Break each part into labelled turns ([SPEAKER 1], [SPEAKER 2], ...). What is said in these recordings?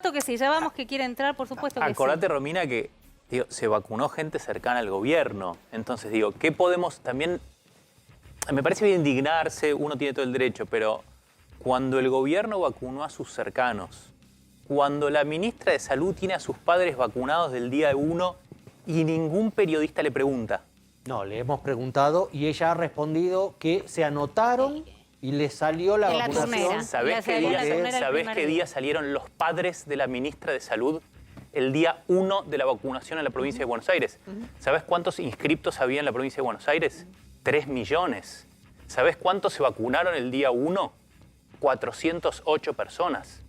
[SPEAKER 1] Que sí, ya vamos que quiere entrar, por supuesto que
[SPEAKER 2] Acordate,
[SPEAKER 1] sí.
[SPEAKER 2] Romina, que digo, se vacunó gente cercana al gobierno. Entonces, digo, ¿qué podemos también...? Me parece bien indignarse, uno tiene todo el derecho, pero cuando el gobierno vacunó a sus cercanos, cuando la ministra de Salud tiene a sus padres vacunados del día 1 y ningún periodista le pregunta.
[SPEAKER 3] No, le hemos preguntado y ella ha respondido que se anotaron y le salió la vacunación.
[SPEAKER 2] ¿Sabés qué día salieron los padres de la ministra de Salud? El día 1 de la vacunación en la provincia de Buenos Aires. ¿Sabés cuántos inscriptos había en la provincia de Buenos Aires? 3 millones. ¿Sabés cuántos se vacunaron el día 1? 408 personas.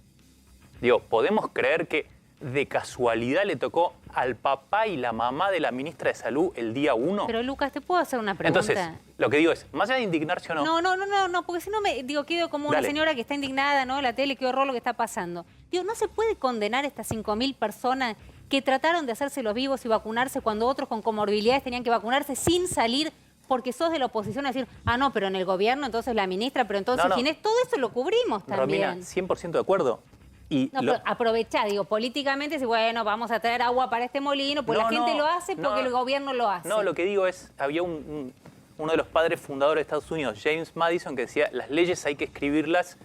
[SPEAKER 2] Digo, ¿podemos creer que de casualidad le tocó al papá y la mamá de la ministra de Salud el día 1?
[SPEAKER 1] Pero Lucas, ¿te puedo hacer una pregunta?
[SPEAKER 2] Entonces, lo que digo es, más allá de indignarse o no...
[SPEAKER 1] No, porque si no quedo como una señora que está indignada, ¿no? La tele, qué horror lo que está pasando. Digo, ¿no se puede condenar a estas 5.000 personas que trataron de hacerse los vivos y vacunarse cuando otros con comorbilidades tenían que vacunarse sin salir porque sos de la oposición a decir, no, pero en el gobierno entonces la ministra, pero entonces todo eso lo cubrimos también?
[SPEAKER 2] Romina, 100% de acuerdo.
[SPEAKER 1] Pero aprovechá, digo, políticamente, si bueno, vamos a traer agua para este molino, pues la gente lo hace porque el gobierno lo hace.
[SPEAKER 2] No, lo que digo es, había uno de los padres fundadores de Estados Unidos, James Madison, que decía, las leyes hay que escribirlas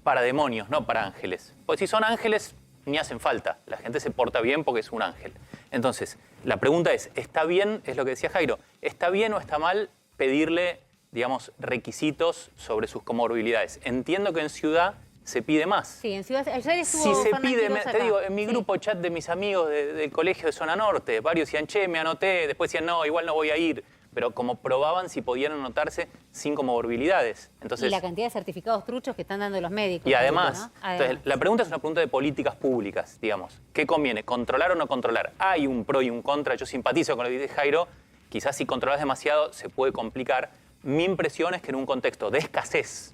[SPEAKER 2] para demonios, no para ángeles. Porque si son ángeles, ni hacen falta. La gente se porta bien porque es un ángel. Entonces, la pregunta es, ¿está bien, es lo que decía Jairo, ¿está bien o está mal pedirle, digamos, requisitos sobre sus comorbilidades? Entiendo que en ciudad se pide más.
[SPEAKER 1] Sí, en ciudad, ayer estuvo
[SPEAKER 2] si se
[SPEAKER 1] Fernán
[SPEAKER 2] pide,
[SPEAKER 1] Quiroz acá.
[SPEAKER 2] te digo, en mi grupo chat de mis amigos del colegio de Zona Norte, varios decían, che, me anoté, después decían, no, igual no voy a ir. Pero como probaban si podían anotarse sin comorbilidades. Entonces,
[SPEAKER 1] y la cantidad de certificados truchos que están dando los médicos.
[SPEAKER 2] Y además,
[SPEAKER 1] ¿no?
[SPEAKER 2] Entonces, la pregunta es una pregunta de políticas públicas, digamos. ¿Qué conviene? ¿Controlar o no controlar? Hay un pro y un contra. Yo simpatizo con lo que dice Jairo. Quizás si controlas demasiado se puede complicar. Mi impresión es que en un contexto de escasez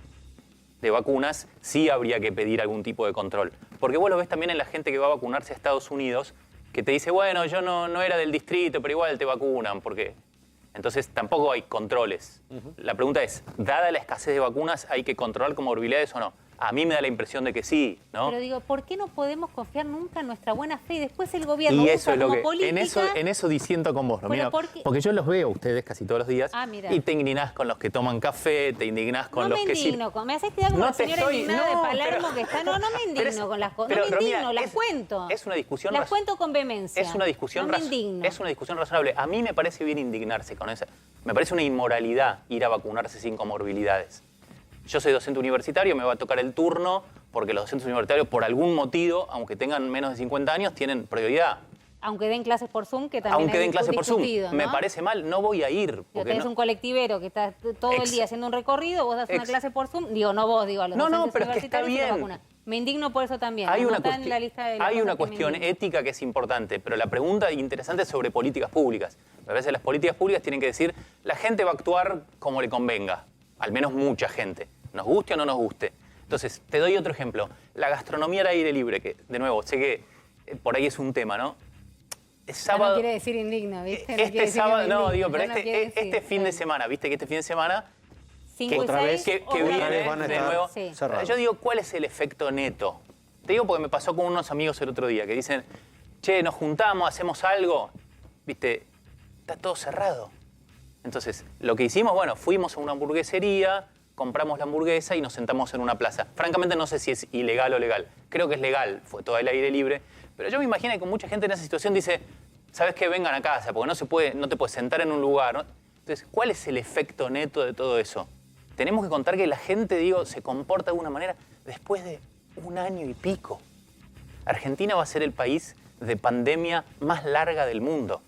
[SPEAKER 2] de vacunas sí habría que pedir algún tipo de control. Porque vos lo ves también en la gente que va a vacunarse a Estados Unidos, que te dice, bueno, yo no era del distrito, pero igual te vacunan, porque... Entonces tampoco hay controles. La pregunta es, dada la escasez de vacunas, ¿hay que controlar comorbilidades o no? A mí me da la impresión de que sí, ¿no?
[SPEAKER 1] Pero digo, ¿por qué no podemos confiar nunca en nuestra buena fe? Y después el gobierno
[SPEAKER 2] y
[SPEAKER 1] usa
[SPEAKER 2] eso es lo
[SPEAKER 1] como
[SPEAKER 2] que,
[SPEAKER 1] política...
[SPEAKER 2] en eso disiento con vos, Romina. Porque yo los veo a ustedes casi todos los días y te indignás con los que toman café, te indignás con los que...
[SPEAKER 1] Me haces quedar como una señora indignada de Palermo que está... No me indigno con las cosas. No me indigno, las cuento.
[SPEAKER 2] Es una discusión...
[SPEAKER 1] Las cuento con vehemencia.
[SPEAKER 2] Es una discusión...
[SPEAKER 1] No me indigno.
[SPEAKER 2] Es una discusión razonable. A mí me parece bien indignarse con esa... Me parece una inmoralidad ir a vacunarse sin comorbilidades. Yo soy docente universitario, me va a tocar el turno porque los docentes universitarios, por algún motivo, aunque tengan menos de 50 años, tienen prioridad.
[SPEAKER 1] Aunque den clases por Zoom, que también
[SPEAKER 2] aunque den clases por Zoom,
[SPEAKER 1] ¿no?
[SPEAKER 2] me parece mal, no voy a ir.
[SPEAKER 1] Porque tenés un colectivero que está todo el día haciendo un recorrido, vos das una clase por Zoom, digo, no vos, digo a los docentes
[SPEAKER 2] pero es que está bien.
[SPEAKER 1] Me indigno por eso también.
[SPEAKER 2] Hay una cuestión ética que es importante, pero la pregunta interesante es sobre políticas públicas. A veces las políticas públicas tienen que decir, la gente va a actuar como le convenga, al menos mucha gente, nos guste o no nos guste. Entonces, te doy otro ejemplo. La gastronomía al aire libre, que de nuevo, sé que por ahí es un tema, ¿no? Es sábado,
[SPEAKER 1] no quiere decir indigno, ¿viste?
[SPEAKER 2] Este sábado, no, digo, pero este fin de semana, ¿viste? Que este fin de semana, que
[SPEAKER 3] otra vez
[SPEAKER 2] que viene de nuevo. Yo digo, ¿cuál es el efecto neto? Te digo porque me pasó con unos amigos el otro día, que dicen, che, nos juntamos, hacemos algo, ¿viste? Está todo cerrado. Entonces, lo que hicimos, bueno, fuimos a una hamburguesería, compramos la hamburguesa y nos sentamos en una plaza. Francamente no sé si es ilegal o legal. Creo que es legal, fue todo el aire libre. Pero yo me imagino que mucha gente en esa situación dice, ¿sabes qué? Vengan a casa, porque no te puedes sentar en un lugar, ¿no? Entonces, ¿cuál es el efecto neto de todo eso? Tenemos que contar que la gente, digo, se comporta de una manera después de 1 año y pico. Argentina va a ser el país de pandemia más larga del mundo.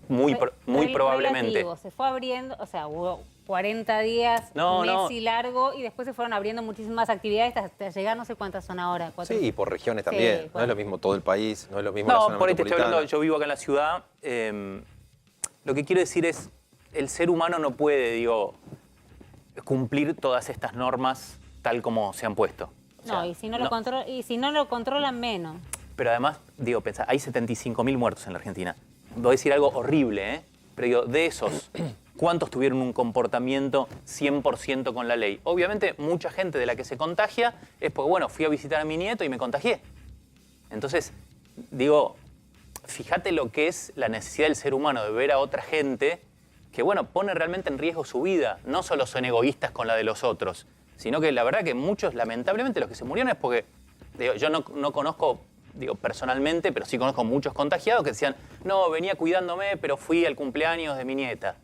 [SPEAKER 2] Muy probablemente.
[SPEAKER 1] Relativo. Se fue abriendo, o sea, hubo 40 días, un mes y largo, y después se fueron abriendo muchísimas actividades hasta llegar, no sé cuántas son ahora. 4.
[SPEAKER 4] Sí, y por regiones también. Sí, no es lo mismo todo el país, no es lo mismo la zona
[SPEAKER 2] por ahí te estoy
[SPEAKER 4] metropolitana.
[SPEAKER 2] hablando, yo vivo acá en la ciudad. Lo que quiero decir es, el ser humano no puede, digo, cumplir todas estas normas tal como se han puesto. O sea,
[SPEAKER 1] y si no lo controlan, menos.
[SPEAKER 2] Pero además, digo, pensá, hay 75.000 muertos en la Argentina. Voy a decir algo horrible, ¿eh? Pero digo, de esos, ¿cuántos tuvieron un comportamiento 100% con la ley? Obviamente, mucha gente de la que se contagia es porque, bueno, fui a visitar a mi nieto y me contagié. Entonces, digo, fíjate lo que es la necesidad del ser humano de ver a otra gente que, bueno, pone realmente en riesgo su vida. No solo son egoístas con la de los otros, sino que la verdad que muchos, lamentablemente, los que se murieron es porque, digo, yo no conozco, digo, personalmente, pero sí conozco muchos contagiados que decían, no, venía cuidándome, pero fui al cumpleaños de mi nieta.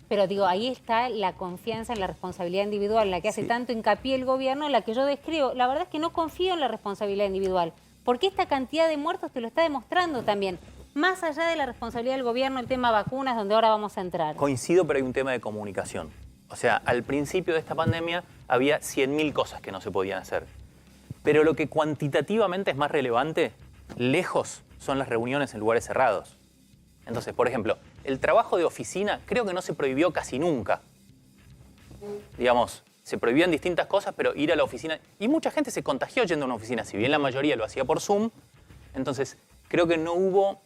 [SPEAKER 1] Pero digo, ahí está la confianza en la responsabilidad individual, en la que hace tanto hincapié el gobierno, en la que yo describo. La verdad es que no confío en la responsabilidad individual, porque esta cantidad de muertos te lo está demostrando también. Más allá de la responsabilidad del gobierno, el tema vacunas, donde ahora vamos a entrar.
[SPEAKER 2] Coincido, pero hay un tema de comunicación. O sea, al principio de esta pandemia había 100.000 cosas que no se podían hacer. Pero lo que cuantitativamente es más relevante, lejos, son las reuniones en lugares cerrados. Entonces, por ejemplo, el trabajo de oficina creo que no se prohibió casi nunca. Digamos, se prohibían distintas cosas, pero ir a la oficina... Y mucha gente se contagió yendo a una oficina, si bien la mayoría lo hacía por Zoom. Entonces, creo que no hubo...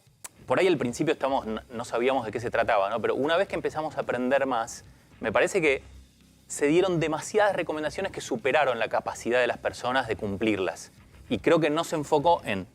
[SPEAKER 2] Por ahí al principio no sabíamos de qué se trataba, ¿no? Pero una vez que empezamos a aprender más, me parece que se dieron demasiadas recomendaciones que superaron la capacidad de las personas de cumplirlas. Y creo que no se enfocó en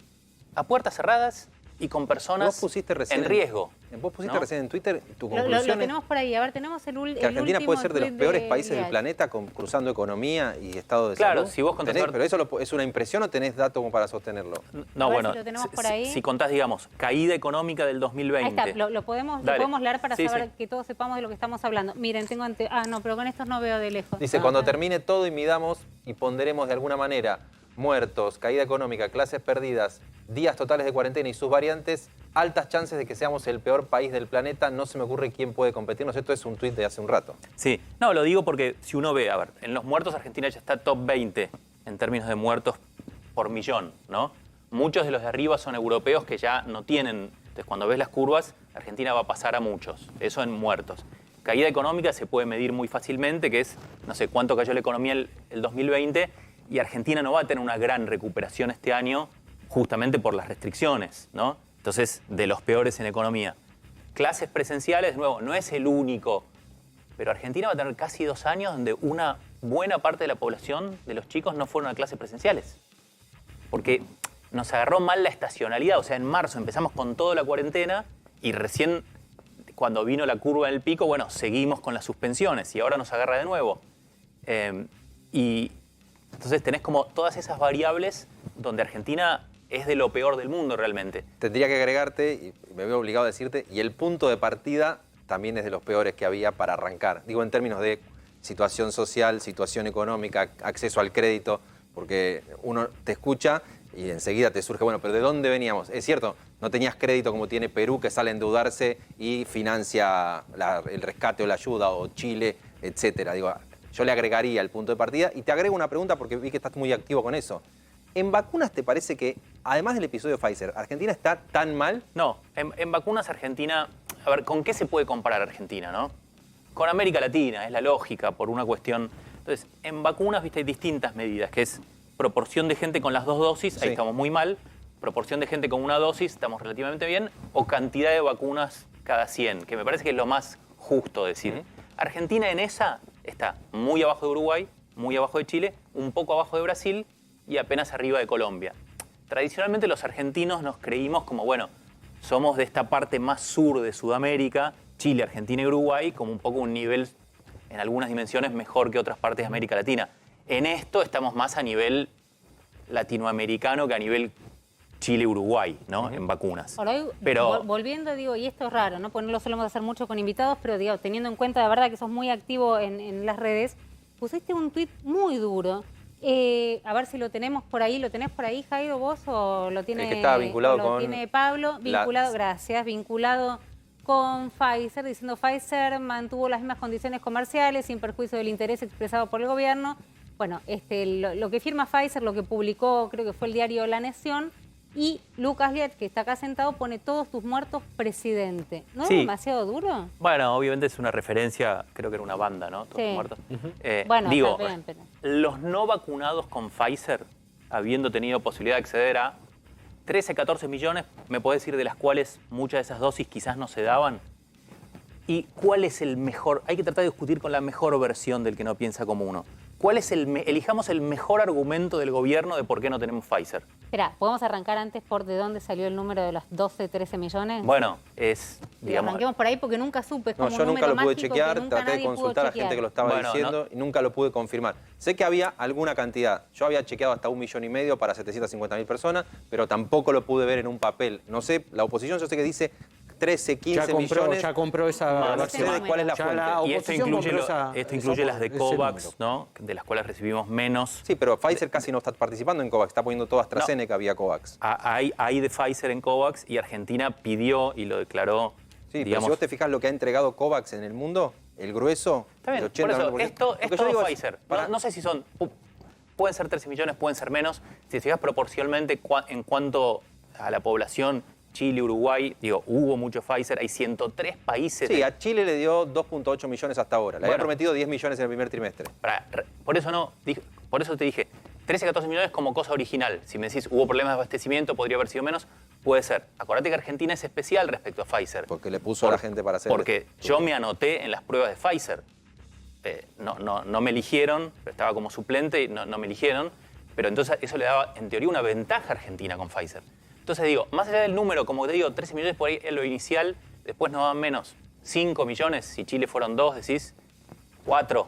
[SPEAKER 2] a puertas cerradas y con personas en riesgo.
[SPEAKER 4] Vos pusiste recién en Twitter tu conclusión.
[SPEAKER 1] Lo tenemos por ahí. A ver, tenemos el último.
[SPEAKER 4] Que Argentina puede ser de los peores países del planeta cruzando economía y estado de salud.
[SPEAKER 2] Claro, si vos contás...
[SPEAKER 4] ¿Pero eso es una impresión o tenés datos como para sostenerlo?
[SPEAKER 2] No, bueno,
[SPEAKER 1] si lo tenemos por ahí.
[SPEAKER 2] Si contás, digamos, caída económica del 2020.
[SPEAKER 1] Ahí está, lo podemos leer para saber que todos sepamos de lo que estamos hablando. Miren, tengo ante... Ah, no, pero con estos no veo de lejos.
[SPEAKER 4] Dice, cuando termine todo y midamos y ponderemos de alguna manera muertos, caída económica, clases perdidas, días totales de cuarentena y sus variantes, altas chances de que seamos el peor país del planeta. No se me ocurre quién puede competirnos. Esto es un tuit de hace un rato.
[SPEAKER 2] Sí, no, lo digo porque si uno ve, a ver, en los muertos Argentina ya está top 20 en términos de muertos por millón, ¿no? Muchos de los de arriba son europeos que ya no tienen... Entonces, cuando ves las curvas, Argentina va a pasar a muchos. Eso en muertos. Caída económica se puede medir muy fácilmente, que es, no sé, cuánto cayó la economía el 2020, y Argentina no va a tener una gran recuperación este año justamente por las restricciones, ¿no? Entonces, de los peores en economía. Clases presenciales, de nuevo, no es el único, pero Argentina va a tener casi 2 años donde una buena parte de la población, de los chicos, no fueron a clases presenciales. Porque nos agarró mal la estacionalidad, o sea, en marzo empezamos con toda la cuarentena y recién cuando vino la curva del pico, bueno, seguimos con las suspensiones y ahora nos agarra de nuevo. Y entonces tenés como todas esas variables donde Argentina es de lo peor del mundo realmente.
[SPEAKER 4] Tendría que agregarte, y me veo obligado a decirte, y el punto de partida también es de los peores que había para arrancar. Digo, en términos de situación social, situación económica, acceso al crédito, porque uno te escucha y enseguida te surge, bueno, pero ¿de dónde veníamos? Es cierto, no tenías crédito como tiene Perú, que sale a endeudarse y financia el rescate o la ayuda, o Chile, etcétera. Digo, yo le agregaría el punto de partida y te agrego una pregunta porque vi que estás muy activo con eso. ¿En vacunas te parece que, además del episodio Pfizer, Argentina está tan mal?
[SPEAKER 2] No, en vacunas Argentina... A ver, ¿con qué se puede comparar Argentina, no? Con América Latina, es la lógica, por una cuestión... Entonces, en vacunas, viste, hay distintas medidas, que es proporción de gente con las 2 dosis, ahí estamos muy mal, proporción de gente con 1 dosis, estamos relativamente bien, o cantidad de vacunas cada 100, que me parece que es lo más justo decir. Argentina en esa está muy abajo de Uruguay, muy abajo de Chile, un poco abajo de Brasil y apenas arriba de Colombia. Tradicionalmente los argentinos nos creímos como, bueno, somos de esta parte más sur de Sudamérica, Chile, Argentina y Uruguay, como un poco un nivel, en algunas dimensiones, mejor que otras partes de América Latina. En esto estamos más a nivel latinoamericano que a nivel Chile-Uruguay, ¿no? En vacunas.
[SPEAKER 1] Por hoy, pero volviendo, digo, y esto es raro, ¿no? Porque no lo solemos hacer mucho con invitados, pero digo, teniendo en cuenta, de verdad, que sos muy activo en las redes, pusiste un tuit muy duro. A ver si lo tenemos por ahí. ¿Lo tenés por ahí, Jairo, vos? ¿O lo tiene,
[SPEAKER 4] el que estaba vinculado con...
[SPEAKER 1] tiene Pablo? Vinculado, gracias, vinculado con Pfizer, diciendo Pfizer mantuvo las mismas condiciones comerciales sin perjuicio del interés expresado por el gobierno. Bueno, lo que firma Pfizer, lo que publicó, creo que fue el diario La Nación, y Lucas Liat, que está acá sentado, pone todos tus muertos presidente. ¿No es demasiado duro?
[SPEAKER 2] Bueno, obviamente es una referencia, creo que era una banda, ¿no? Todos tus muertos.
[SPEAKER 1] Bueno,
[SPEAKER 2] digo,
[SPEAKER 1] bien, pero...
[SPEAKER 2] los no vacunados con Pfizer, habiendo tenido posibilidad de acceder a 13, 14 millones, me podés decir de las cuales muchas de esas dosis quizás no se daban. ¿Y cuál es el mejor? Hay que tratar de discutir con la mejor versión del que no piensa como uno. ¿Cuál es elijamos el mejor argumento del gobierno de por qué no tenemos Pfizer?
[SPEAKER 1] Espera, ¿podemos arrancar antes por de dónde salió el número de los 12, 13 millones?
[SPEAKER 2] Bueno, digamos...
[SPEAKER 1] Arranquemos por ahí porque nunca supe. Es como
[SPEAKER 4] yo nunca lo pude chequear,
[SPEAKER 1] nunca
[SPEAKER 4] traté de consultar a gente que lo estaba diciendo y nunca lo pude confirmar. Sé que había alguna cantidad. Yo había chequeado hasta 1,5 millones para 750.000 personas, pero tampoco lo pude ver en un papel. No sé, la oposición yo sé que dice 13, 15 millones.
[SPEAKER 3] Ya compró esa...
[SPEAKER 4] No sé de cuál es la fuente.
[SPEAKER 2] Y esto incluye las de COVAX, ¿no? De las cuales recibimos menos.
[SPEAKER 4] Sí, pero Pfizer casi no está participando en COVAX, está poniendo todo AstraZeneca vía COVAX.
[SPEAKER 2] Hay de Pfizer en COVAX y Argentina pidió y lo declaró.
[SPEAKER 4] Sí, digamos, pero si vos te fijas lo que ha entregado COVAX en el mundo, el grueso,
[SPEAKER 2] está bien,
[SPEAKER 4] el 80%.
[SPEAKER 2] Por eso, esto es Pfizer. No sé si son... Pueden ser 13 millones, pueden ser menos. Si te fijas proporcionalmente en cuanto a la población... Chile, Uruguay, hubo mucho Pfizer, hay 103 países.
[SPEAKER 4] Sí, a Chile le dio 2,8 millones hasta ahora. Le había prometido 10 millones en el primer trimestre.
[SPEAKER 2] Por eso te dije, 13, 14 millones como cosa original. Si me decís, hubo problemas de abastecimiento, podría haber sido menos, puede ser. Acordate que Argentina es especial respecto a Pfizer.
[SPEAKER 4] Porque le puso a la gente para hacer...
[SPEAKER 2] Porque yo me anoté en las pruebas de Pfizer. No me eligieron, estaba como suplente y no me eligieron. Pero entonces eso le daba, en teoría, una ventaja a Argentina con Pfizer. Entonces digo, más allá del número, como te digo, 13 millones por ahí es lo inicial, después no van menos. 5 millones, si Chile fueron 2, decís 4.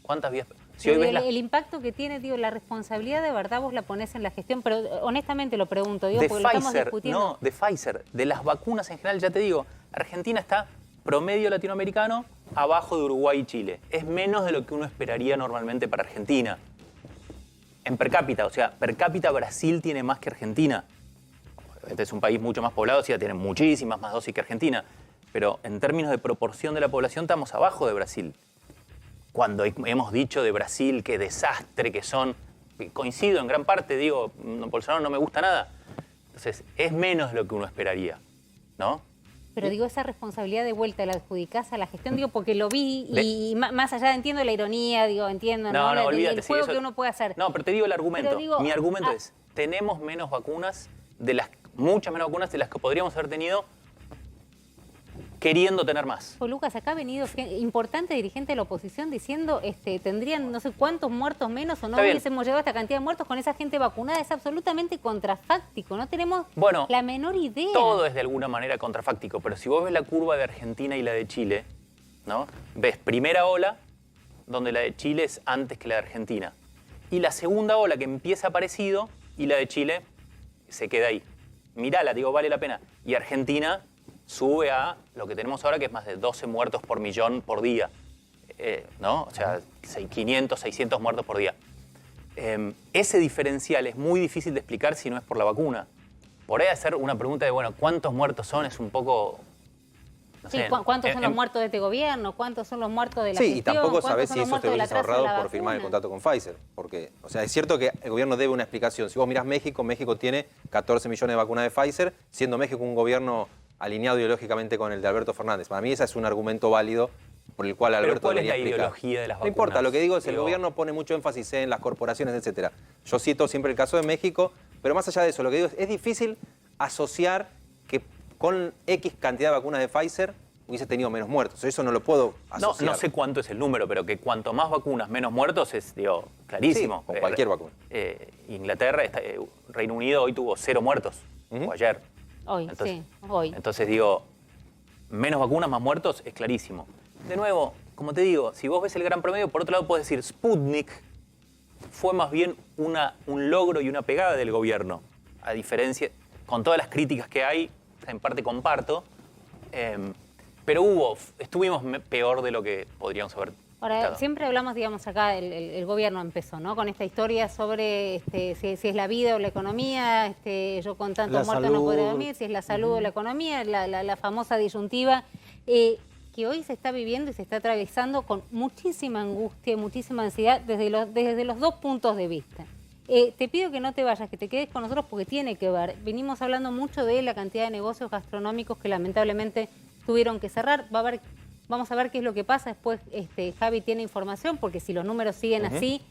[SPEAKER 2] ¿Cuántas vías? Si hoy ves
[SPEAKER 1] el impacto que tiene, la responsabilidad de verdad vos la ponés en la gestión, pero honestamente lo pregunto, porque
[SPEAKER 2] Pfizer,
[SPEAKER 1] lo estamos discutiendo.
[SPEAKER 2] No, de Pfizer, de las vacunas en general, ya te digo, Argentina está promedio latinoamericano abajo de Uruguay y Chile. Es menos de lo que uno esperaría normalmente para Argentina. En per cápita, per cápita Brasil tiene más que Argentina. Este es un país mucho más poblado, tiene muchísimas más dosis que Argentina. Pero en términos de proporción de la población estamos abajo de Brasil. Cuando hemos dicho de Brasil qué desastre que son, coincido en gran parte, Bolsonaro no me gusta nada. Entonces, es menos de lo que uno esperaría, ¿no?
[SPEAKER 1] Pero esa responsabilidad de vuelta la adjudicás a la gestión, porque lo vi y más allá entiendo la ironía, entiendo
[SPEAKER 2] olvídate,
[SPEAKER 1] el juego que uno puede hacer.
[SPEAKER 2] No, pero te digo el argumento. Mi argumento es, tenemos menos vacunas, muchas menos vacunas de las que podríamos haber tenido queriendo tener más.
[SPEAKER 1] Lucas, acá ha venido importante dirigente de la oposición diciendo tendrían no sé cuántos muertos menos o no hubiésemos llegado a esta cantidad de muertos con esa gente vacunada. Es absolutamente contrafáctico, no tenemos la menor idea.
[SPEAKER 2] Todo es de alguna manera contrafáctico, pero si vos ves la curva de Argentina y la de Chile, ¿no? Ves primera ola, donde la de Chile es antes que la de Argentina. Y la segunda ola que empieza parecido y la de Chile se queda ahí. Mirala, vale la pena. Y Argentina sube a lo que tenemos ahora, que es más de 12 muertos por millón por día, ¿no? 500, 600 muertos por día. Ese diferencial es muy difícil de explicar si no es por la vacuna. Por ahí hacer una pregunta de, ¿cuántos muertos son? Es un poco... No sé,
[SPEAKER 1] ¿cuántos son los muertos de este gobierno? ¿Cuántos son los muertos de la gestión?
[SPEAKER 4] Sí, y tampoco sabés si eso te hubiese ahorrado por firmar el contrato con Pfizer. Porque, es cierto que el gobierno debe una explicación. Si vos mirás México, México tiene 14 millones de vacunas de Pfizer, siendo México un gobierno alineado ideológicamente con el de Alberto Fernández. Para mí ese es un argumento válido por el cual Alberto debería explicar.
[SPEAKER 2] ¿Cuál es la ideología de las vacunas?
[SPEAKER 4] No importa, lo que digo es el gobierno pone mucho énfasis en las corporaciones, etc. Yo cito siempre el caso de México, pero más allá de eso, lo que digo es difícil asociar que con X cantidad de vacunas de Pfizer hubiese tenido menos muertos. Eso no lo puedo asociar.
[SPEAKER 2] No sé cuánto es el número, pero que cuanto más vacunas, menos muertos es, clarísimo.
[SPEAKER 4] Sí, con cualquier vacuna.
[SPEAKER 2] Inglaterra, Reino Unido hoy tuvo 0 muertos, o ayer.
[SPEAKER 1] Hoy.
[SPEAKER 2] Entonces menos vacunas, más muertos, es clarísimo. De nuevo, como te digo, si vos ves el gran promedio, por otro lado puedes decir, Sputnik fue más bien un logro y una pegada del gobierno. A diferencia, con todas las críticas que hay, en parte comparto, pero estuvimos peor de lo que podríamos haber.
[SPEAKER 1] Ahora, siempre hablamos, acá el gobierno empezó, ¿no? Con esta historia sobre si es la vida o la economía, yo con tantos muertos no podré dormir, si es la salud o la economía, la famosa disyuntiva, que hoy se está viviendo y se está atravesando con muchísima angustia y muchísima ansiedad desde los dos puntos de vista. Te pido que no te vayas, que te quedes con nosotros porque tiene que ver. Venimos hablando mucho de la cantidad de negocios gastronómicos que lamentablemente tuvieron que cerrar. Vamos a ver qué es lo que pasa. Después Javi tiene información, porque si los números siguen así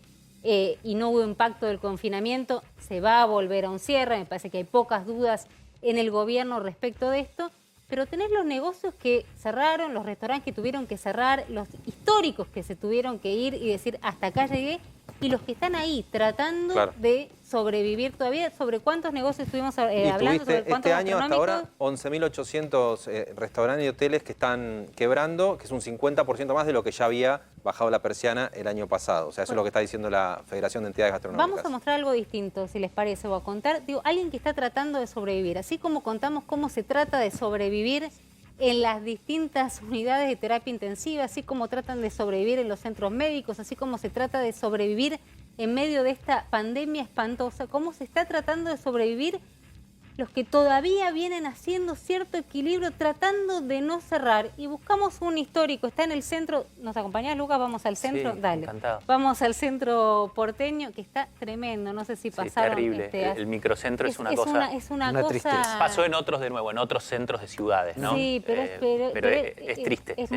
[SPEAKER 1] y no hubo impacto del confinamiento, se va a volver a un cierre. Me parece que hay pocas dudas en el gobierno respecto de esto. Pero tenés los negocios que cerraron, los restaurantes que tuvieron que cerrar, los históricos que se tuvieron que ir y decir, hasta acá llegué, y los que están ahí tratando de sobrevivir todavía. ¿Sobre cuántos negocios estuvimos hablando? ¿Sobre cuántos
[SPEAKER 4] este año hasta ahora
[SPEAKER 1] gastronómicos?
[SPEAKER 4] 11.800 restaurantes y hoteles que están quebrando, que es un 50% más de lo que ya había bajado la persiana el año pasado. O sea, eso es lo que está diciendo la Federación de Entidades Gastronómicas.
[SPEAKER 1] Vamos a mostrar algo distinto, si les parece, o a contar. Digo, alguien que está tratando de sobrevivir, así como contamos cómo se trata de sobrevivir en las distintas unidades de terapia intensiva, así como tratan de sobrevivir en los centros médicos, así como se trata de sobrevivir en medio de esta pandemia espantosa, cómo se está tratando de sobrevivir los que todavía vienen haciendo cierto equilibrio, tratando de no cerrar. Y buscamos un histórico, está en el centro. ¿Nos acompañás, Lucas? Vamos al centro.
[SPEAKER 2] Sí,
[SPEAKER 1] dale.
[SPEAKER 2] encantado.
[SPEAKER 1] Vamos al centro porteño, que está tremendo. No sé si pasaron.
[SPEAKER 2] Terrible. El microcentro es una cosa.
[SPEAKER 1] Es una
[SPEAKER 3] una
[SPEAKER 1] cosa.
[SPEAKER 3] tristeza.
[SPEAKER 2] Pasó en otros de nuevo, en otros centros de ciudades, ¿no?
[SPEAKER 1] Sí, pero
[SPEAKER 2] es triste.
[SPEAKER 1] Es,
[SPEAKER 2] sí.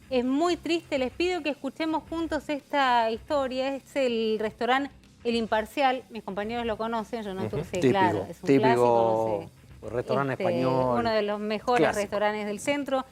[SPEAKER 1] es muy triste. Les pido que escuchemos juntos esta historia. Es el restaurante El Imparcial. Mis compañeros lo conocen, yo no sé,
[SPEAKER 3] Típico,
[SPEAKER 1] claro. Es un
[SPEAKER 3] típico
[SPEAKER 1] clásico, no sé.
[SPEAKER 3] restaurante español.
[SPEAKER 1] Uno de los mejores
[SPEAKER 3] clásico.
[SPEAKER 1] restaurantes del centro.